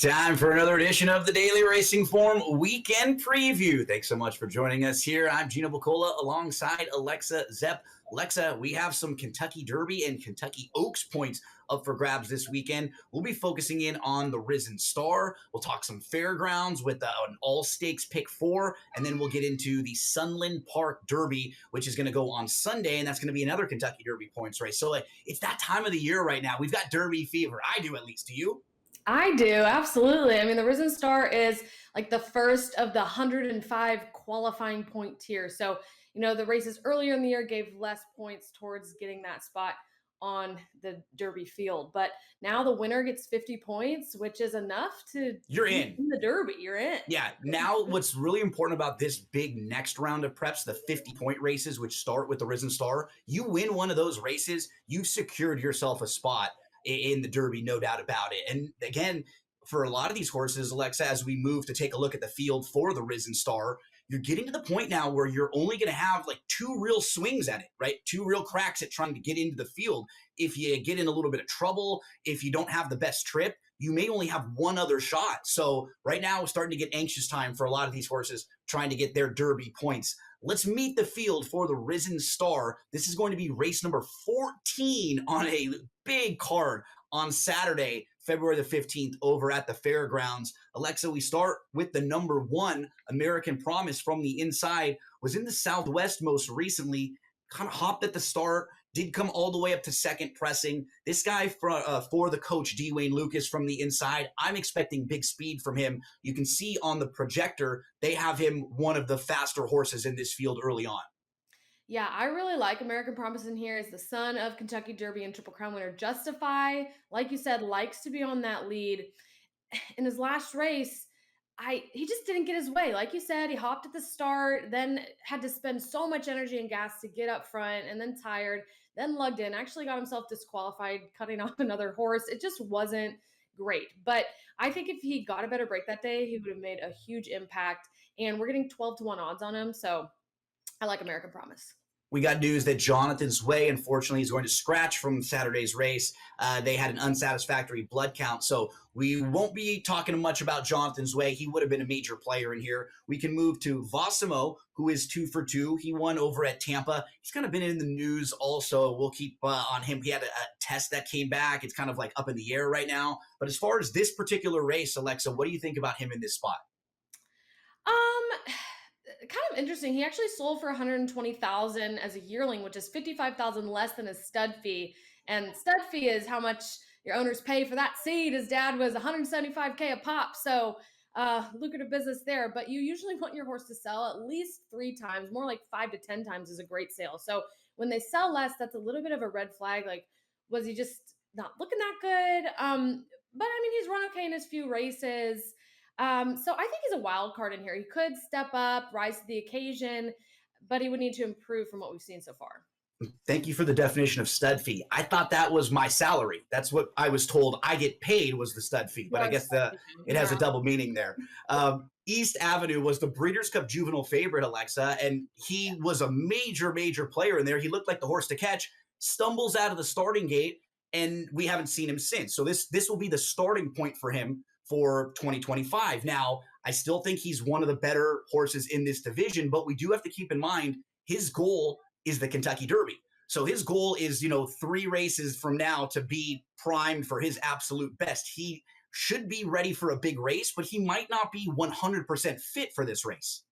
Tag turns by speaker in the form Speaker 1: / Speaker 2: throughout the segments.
Speaker 1: Time for another edition of the Daily Racing Form Weekend Preview. Thanks so much for joining us here. I'm Gino Buccola alongside Alexa Zepp. Alexa, we have some Kentucky Derby and Kentucky Oaks points up for grabs this weekend. We'll be focusing in on the Risen Star. We'll talk some fairgrounds with an all-stakes pick 4, and then we'll get into the Sunland Park Derby, which is going to go on Sunday, and that's going to be another Kentucky Derby points race. So it's that time of the year right now. We've got Derby fever. I do, at least. Do you?
Speaker 2: I do, absolutely. I mean, the Risen Star is like the first of the 105 qualifying point tier. So, the races earlier in the year gave less points towards getting that spot on the Derby field. But now the winner gets 50 points, which is enough to
Speaker 1: You're in
Speaker 2: the Derby. You're in.
Speaker 1: Yeah. Now what's really important about this big next round of preps, the 50-point races, which start with the Risen Star, you win one of those races, you've secured yourself a spot in the Derby, no doubt about it. And again, for a lot of these horses, Alexa, as we move to take a look at the field for the Risen Star, you're getting to the point now where you're only going to have like 2 real swings at it, right? 2 real cracks at trying to get into the field. If you get in a little bit of trouble, if you don't have the best trip, you may only have one other shot. So right now, we're starting to get anxious time for a lot of these horses trying to get their Derby points. Let's meet the field for the Risen Star. This is going to be race number 14 on a big card on Saturday, February the 15th, over at the fairgrounds. Alexa, we start with the number 1, American Promise from the inside. Was in the Southwest most recently, kind of hopped at the start, did come all the way up to second pressing. This guy for the coach, D. Wayne Lucas, from the inside, I'm expecting big speed from him. You can see on the projector, they have him one of the faster horses in this field early on.
Speaker 2: Yeah, I really like American Promise in here. Is the son of Kentucky Derby and Triple Crown winner Justify. Like you said, likes to be on that lead. In his last race, he just didn't get his way. Like you said, he hopped at the start, then had to spend so much energy and gas to get up front, and then tired, then lugged in, actually got himself disqualified, cutting off another horse. It just wasn't great. But I think if he got a better break that day, he would have made a huge impact. And we're getting 12-1 odds on him. So I like American Promise.
Speaker 1: We got news that Jonathan's Way, unfortunately, is going to scratch from Saturday's race. They had an unsatisfactory blood count, so we won't be talking much about Jonathan's Way. He would have been a major player in here. We can move to Vossimo, who is 2 for 2. He won over at Tampa. He's kind of been in the news also. We'll keep on him. He had a test that came back. It's kind of like up in the air right now. But as far as this particular race, Alexa, what do you think about him in this spot?
Speaker 2: Kind of interesting. He actually sold for $120,000 as a yearling, which is $55,000 less than his stud fee. And stud fee is how much your owners pay for that seed. His dad was $175K a pop, so lucrative business there. But you usually want your horse to sell at least 3 times, more like 5 to 10 times is a great sale. So when they sell less, that's a little bit of a red flag. Like, was he just not looking that good? But I mean, he's run okay in his few races. So I think he's a wild card in here. He could step up, rise to the occasion, but he would need to improve from what we've seen so far.
Speaker 1: Thank you for the definition of stud fee. I thought that was my salary. That's what I was told I get paid was the stud fee, but I guess it has a double meaning there. East Avenue was the Breeders' Cup juvenile favorite, Alexa, and he was a major, major player in there. He looked like the horse to catch, stumbles out of the starting gate, and we haven't seen him since. So this will be the starting point for him for 2025. Now, I still think he's one of the better horses in this division, but we do have to keep in mind his goal is the Kentucky Derby. So his goal is, 3 races from now to be primed for his absolute best. He should be ready for a big race, but he might not be 100% fit for this race.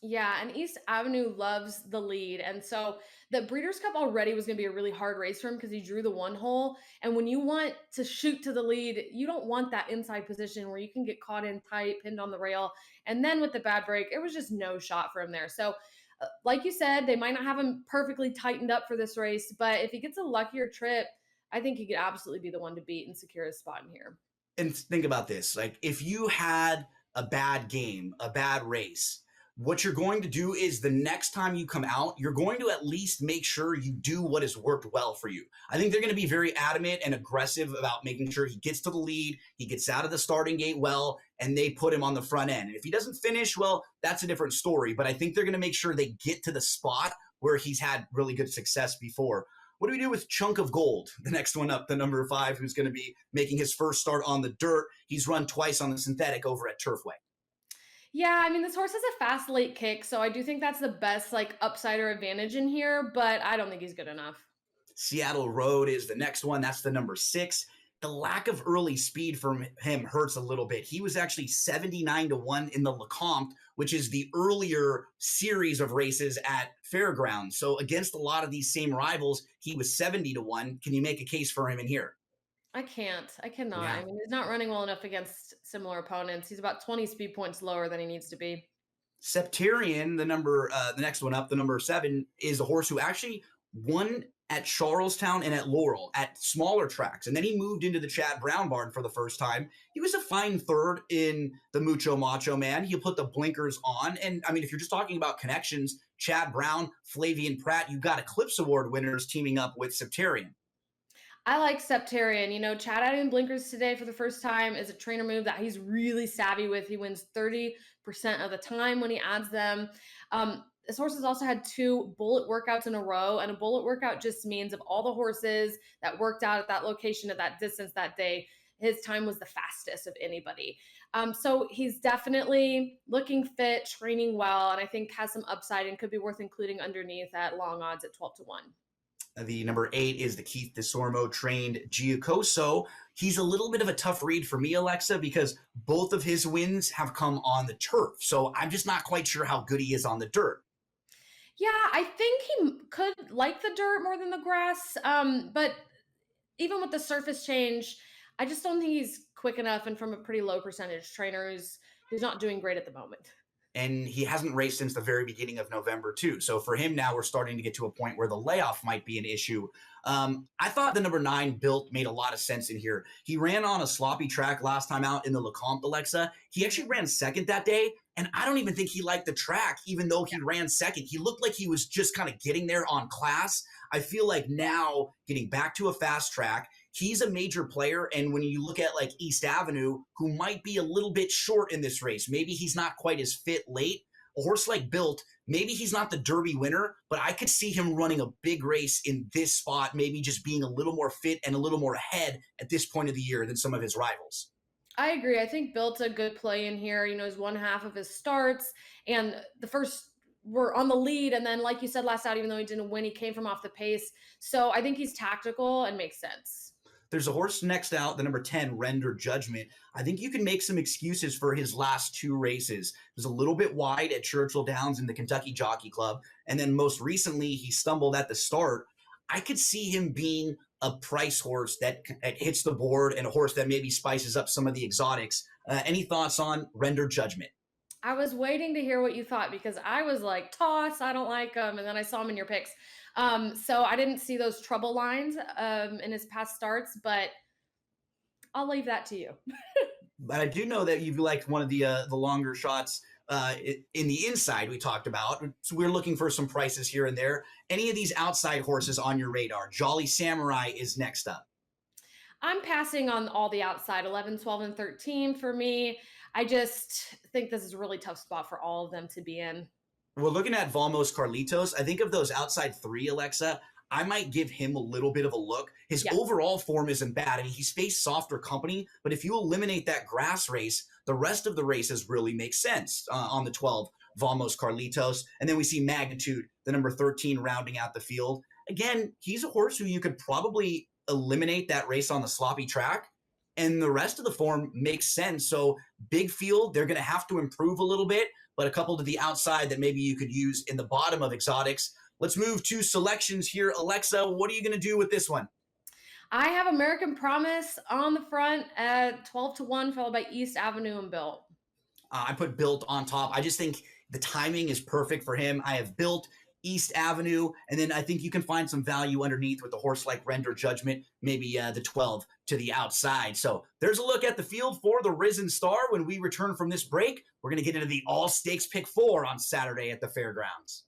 Speaker 2: Yeah, and East Avenue loves the lead. And so the Breeders' Cup already was going to be a really hard race for him because he drew the 1 hole. And when you want to shoot to the lead, you don't want that inside position where you can get caught in tight, pinned on the rail. And then with the bad break, it was just no shot for him there. So like you said, they might not have him perfectly tightened up for this race, but if he gets a luckier trip, I think he could absolutely be the one to beat and secure his spot in here.
Speaker 1: And think about this. Like, if you had a bad game, a bad race, what you're going to do is the next time you come out, you're going to at least make sure you do what has worked well for you. I think they're going to be very adamant and aggressive about making sure he gets to the lead, he gets out of the starting gate well, and they put him on the front end. And if he doesn't finish, well, that's a different story. But I think they're going to make sure they get to the spot where he's had really good success before. what do we do with Chunk of Gold? The next one up, the number 5, who's going to be making his first start on the dirt. He's run twice on the synthetic over at Turfway.
Speaker 2: Yeah, I mean, this horse has a fast late kick, so I do think that's the best like upside or advantage in here, but I don't think he's good enough.
Speaker 1: Seattle Road is the next one. That's the number 6. The lack of early speed from him hurts a little bit. He was actually 79-1 in the Lecomte, which is the earlier series of races at Fairgrounds. So against a lot of these same rivals, he was 70-1. Can you make a case for him in here?
Speaker 2: I can't. I cannot.
Speaker 1: Yeah.
Speaker 2: I mean, he's not running well enough against similar opponents. He's about 20 speed points lower than he needs to be.
Speaker 1: Septarian, the next one up, the number 7, is a horse who actually won at Charlestown and at Laurel at smaller tracks. And then he moved into the Chad Brown barn for the first time. He was a fine third in the Mucho Macho Man. He put the blinkers on. And I mean, if you're just talking about connections, Chad Brown, Flavian Pratt, you've got Eclipse Award winners teaming up with Septarian.
Speaker 2: I like Septarian. You know, Chad adding blinkers today for the first time is a trainer move that he's really savvy with. He wins 30% of the time when he adds them. This horse has also had 2 bullet workouts in a row, and a bullet workout just means of all the horses that worked out at that location at that distance that day, his time was the fastest of anybody. So he's definitely looking fit, training well, and I think has some upside and could be worth including underneath at long odds at 12-1.
Speaker 1: The number 8 is the Keith DeSormo trained Giacoso. He's a little bit of a tough read for me, Alexa, because both of his wins have come on the turf. So I'm just not quite sure how good he is on the dirt.
Speaker 2: Yeah, I think he could like the dirt more than the grass. But even with the surface change, I just don't think he's quick enough. And from a pretty low percentage trainer who's not doing great at the moment.
Speaker 1: And he hasn't raced since the very beginning of November, too. So for him now, we're starting to get to a point where the layoff might be an issue. I thought the number 9 Built made a lot of sense in here. He ran on a sloppy track last time out in the Lecomte, Alexa. He actually ran second that day, and I don't even think he liked the track, even though he ran second. He looked like he was just kind of getting there on class. I feel like now, getting back to a fast track, he's a major player, and when you look at like East Avenue, who might be a little bit short in this race, maybe he's not quite as fit late. A horse like Built, maybe he's not the Derby winner, but I could see him running a big race in this spot, maybe just being a little more fit and a little more ahead at this point of the year than some of his rivals.
Speaker 2: I agree. I think Built's a good play in here. You know, he's 1/2 of his starts, and the first were on the lead, and then like you said last out, even though he didn't win, he came from off the pace. So I think he's tactical and makes sense.
Speaker 1: There's a horse next out, the number 10, Render Judgment. I think you can make some excuses for his last 2 races. He was a little bit wide at Churchill Downs in the Kentucky Jockey Club, and then most recently he stumbled at the start. I could see him being a price horse that hits the board and a horse that maybe spices up some of the exotics. Any thoughts on Render Judgment?
Speaker 2: I was waiting to hear what you thought because I was like, toss, I don't like him. And then I saw him in your picks. So I didn't see those trouble lines in his past starts, but I'll leave that to you.
Speaker 1: But I do know that you've liked one of the longer shots in the inside we talked about. So we're looking for some prices here and there. Any of these outside horses on your radar? Jolly Samurai is next up.
Speaker 2: I'm passing on all the outside 11, 12, and 13 for me. I just think this is a really tough spot for all of them to be in.
Speaker 1: We're looking at Valmos Carlitos. I think of those outside 3, Alexa, I might give him a little bit of a look. His overall form isn't bad. I mean, he's faced softer company, but if you eliminate that grass race, the rest of the races really make sense on the 12, Valmos Carlitos. And then we see Magnitude, the number 13, rounding out the field. Again, he's a horse who you could probably eliminate that race on the sloppy track, and the rest of the form makes sense. So big field, they're going to have to improve a little bit, but a couple to the outside that maybe you could use in the bottom of exotics. Let's move to selections here. Alexa, what are you going to do with this one?
Speaker 2: I have American Promise on the front at 12-1, followed by East Avenue and Built.
Speaker 1: I put Built on top. I just think the timing is perfect for him. I have Built, East Avenue, and then I think you can find some value underneath with a horse like Render Judgment, maybe the 12 to the outside. So there's a look at the field for the Risen Star. When we return from this break, we're going to get into the all-stakes pick 4 on Saturday at the Fairgrounds.